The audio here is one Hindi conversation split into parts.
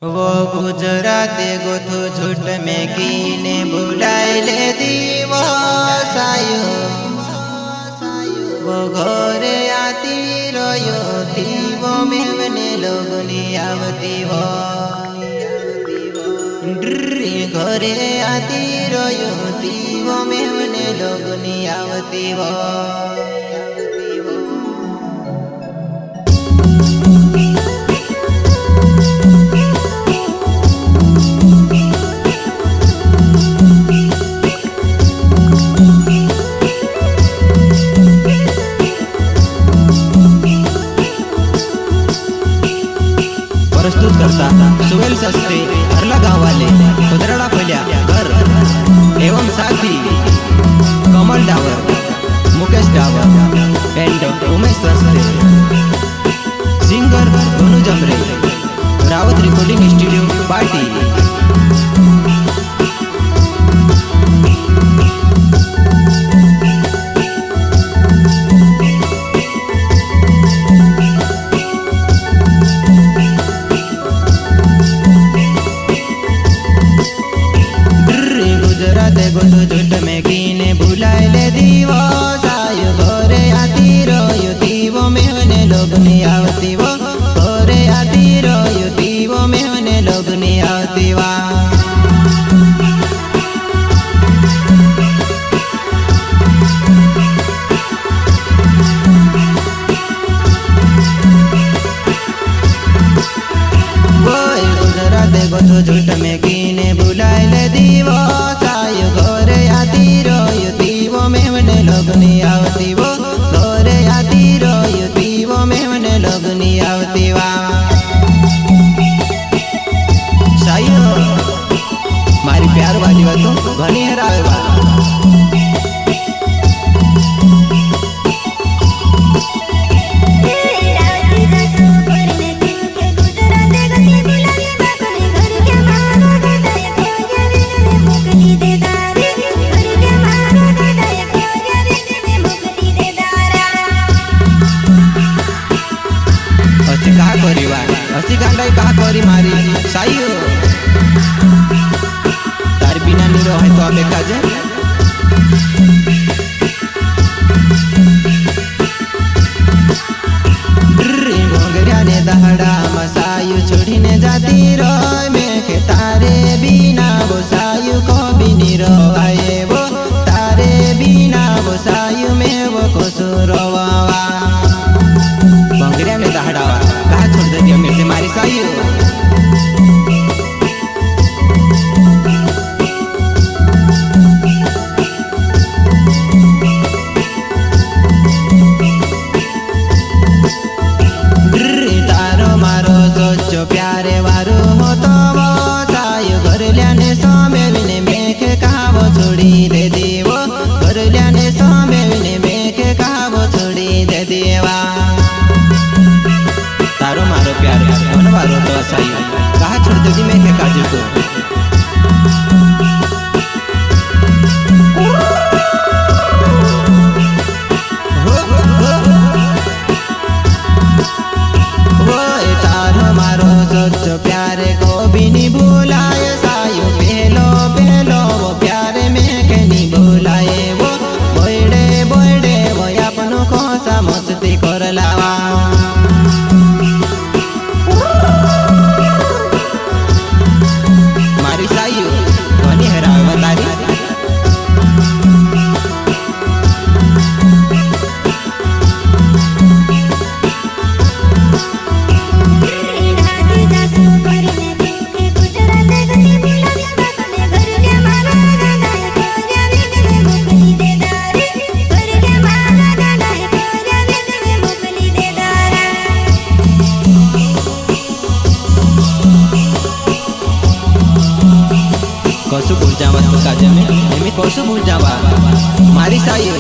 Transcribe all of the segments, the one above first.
वो गुजराती गुथु झूठ में कीने बुलाए ले दीवा सायो वो घरे आती रोयो दीवो में बने लोगनी आवती वो घरे आती रोयो दीवो में बने लोगनी आवती वो प्रस्तुत करता सुहेल सस्ते हरला गाँव वाले खुदराड़ा पल्या घर एवं साथी कमल डावर मुकेश डावर एंड उमेश सस्ते सिंगर धनु जमरे रावत रिकॉर्डिंग स्टूडियो पार्टी गुथु झूठ में कीने बुलाए ले दीवो सायो घरे आती रोयो दीवो में होने लोग नहीं आवती वो घरे आती रोयो दीवो में होने लोग नहीं आवती वा गुजराती गुथु झूठ में कीने बुलाए ले दीवो सायो घरे आती रोयो दीवो में होने लोग नहीं आवती वो घरे आती रोयो दीवो में होने लोग नहीं आवती वा सायो मारी प्यार वाली बातों घनी हरावे वा हसी गांडाई कहा करी मारी साइयो तार बिना नहीं रहे तो अबे काजे ढोंगरिया ने दहड़ा मसायु छोड़ी ने जाती रो मैं के तारे बिना वो सायु को भी नहीं रोए वो तारे बिना वो सायु में वो को सुरवा भोंगरिया ने दहड़ा कहा छोड़ दे दिया मेरे से मारी साइयो तारो मारो सोचो प्यारे वारो हो तो वो सायो घर लियाने सोमे विने मेखे कहा वो छोड़ी दे दीवो घर लियाने सोमे विने मेखे कहा वो छोड़ी दे दीवा तारो मारो प्यार मनवारो तो साइयो कहा छोड़ दे दी मैं के काजू को सोचो प्यारे को भी नहीं भूलाए सायो पहलो पहलो वो प्यारे में के नहीं भूलाए वो बोइडे बोइडे वो अपनों को सा मस्ती कर लावा मारी सायो धनी हरावे बतारी कसु भूल जावा तो काजे में एमी कसु भूल जावा मारी साइयो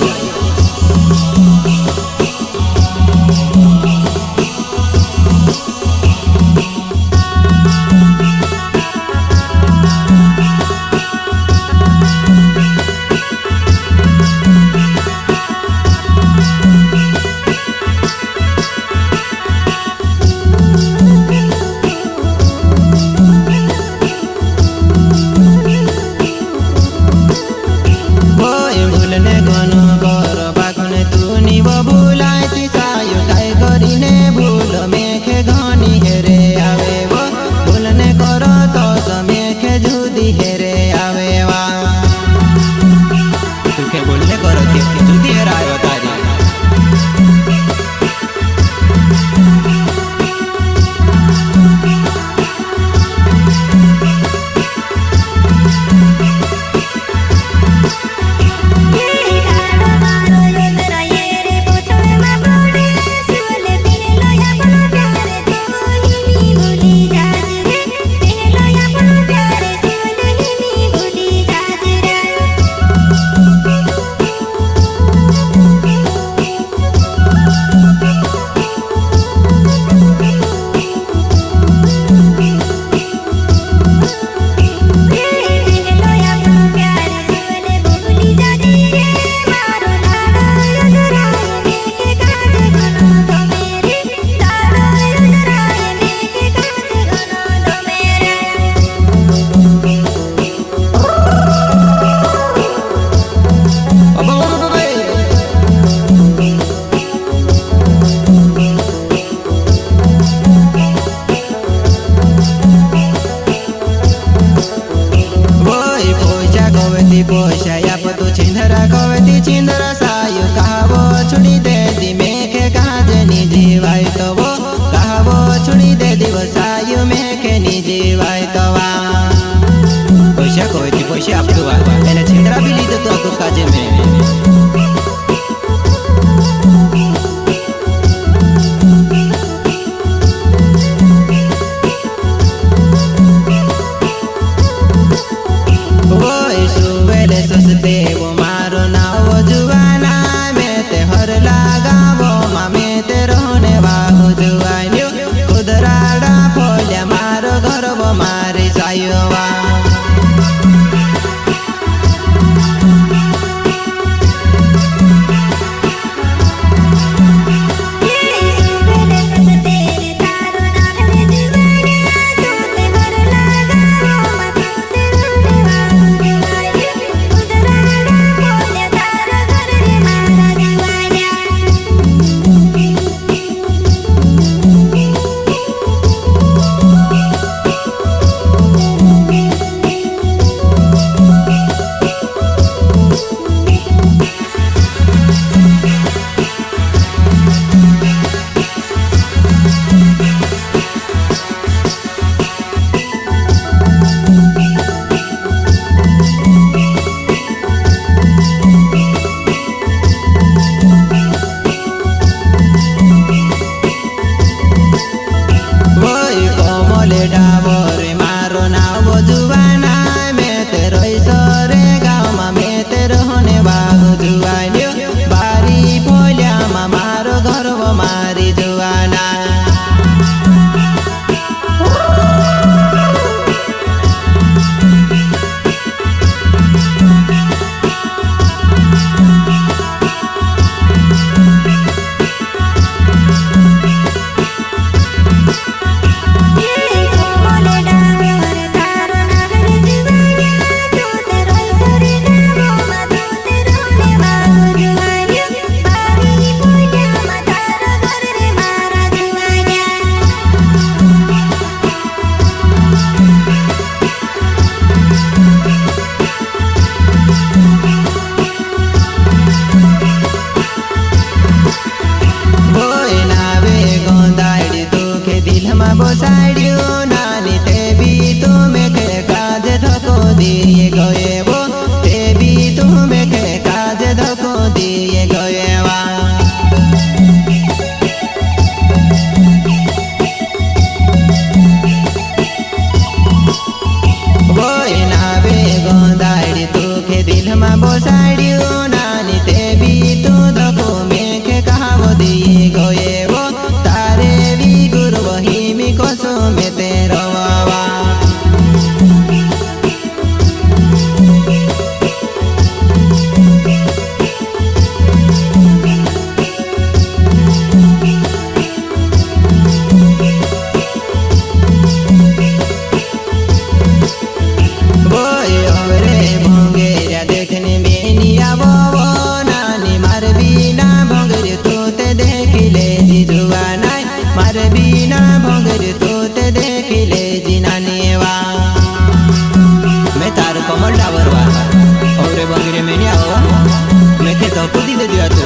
तो कूदी दे दिया तू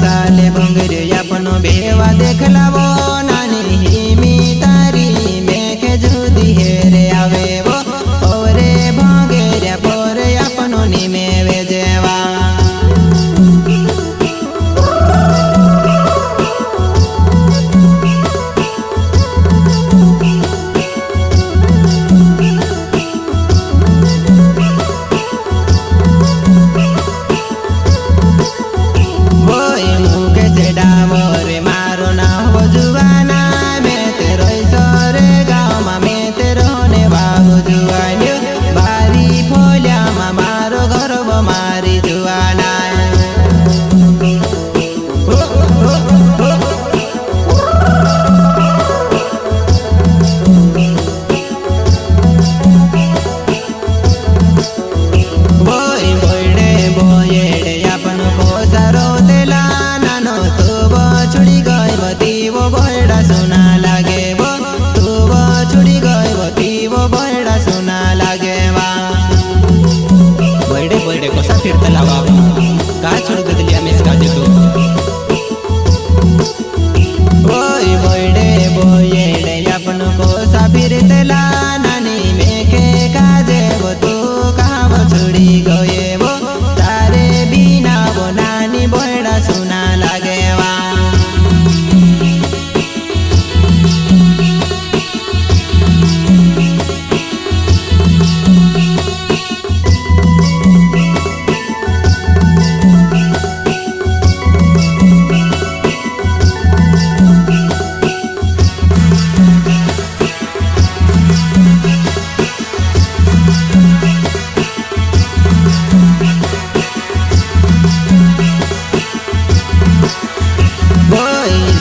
साले भंगरे अपनो बेवा देख लावो नानी ही मी तारी मेखे जुदी हेरे आवे वो ओरे भंगेरे पोरे अपनो निमे वेजेवा फिरता लावा का छोड़ दिली आम्ही का देतो ओय बोयडे बोयडे आपण कोसा फिरतला नानी मेके काजे वो तू काव छोड़ी गए वो तारे बिना वो नानी बोयडा सुना लागेवा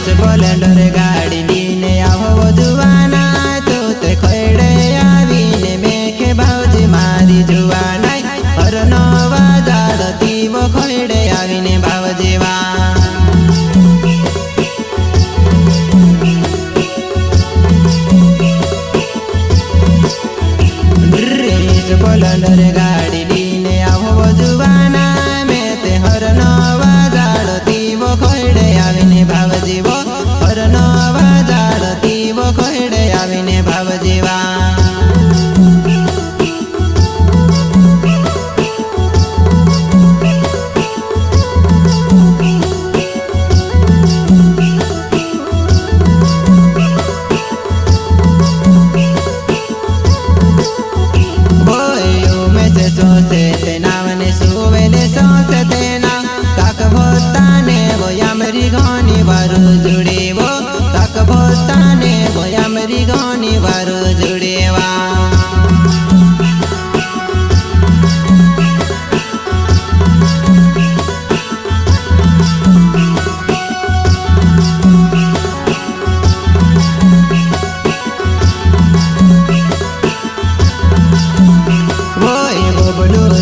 स्प्लेंडर गाड़ी लीने आवो जुवाना तो ते खड़े आवीने मेखे भावजी मारी जुवाना हर नवा जाड़ती वो खड़े आवीने भावजीवा स्प्लेंडर गाड़ी लीने आवो जुवाना में ते हर नवा जाड़ती वो खड़े आवीने भावजी वो हर नवा जाड़ती वो खड़े आवीने भावजीवा सोसे तेना वने सुवेले सोसे तेना काक भोताने वो यामरी घनी वारू जुड़े वो काक भोताने वो यामरी घनी वारू जुड़े वा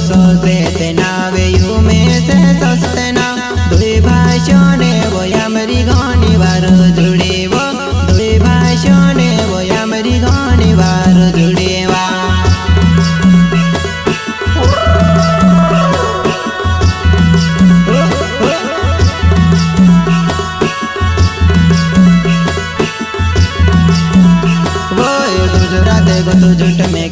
सोसे तेना वे यू में से सस्ते ना दुई भाषो ने वो यामरी घनी वारो जुड़े वो दुई भाषो ने वो यामरी घनी वारो जुड़े वा वो गुजरात को तो झूठ में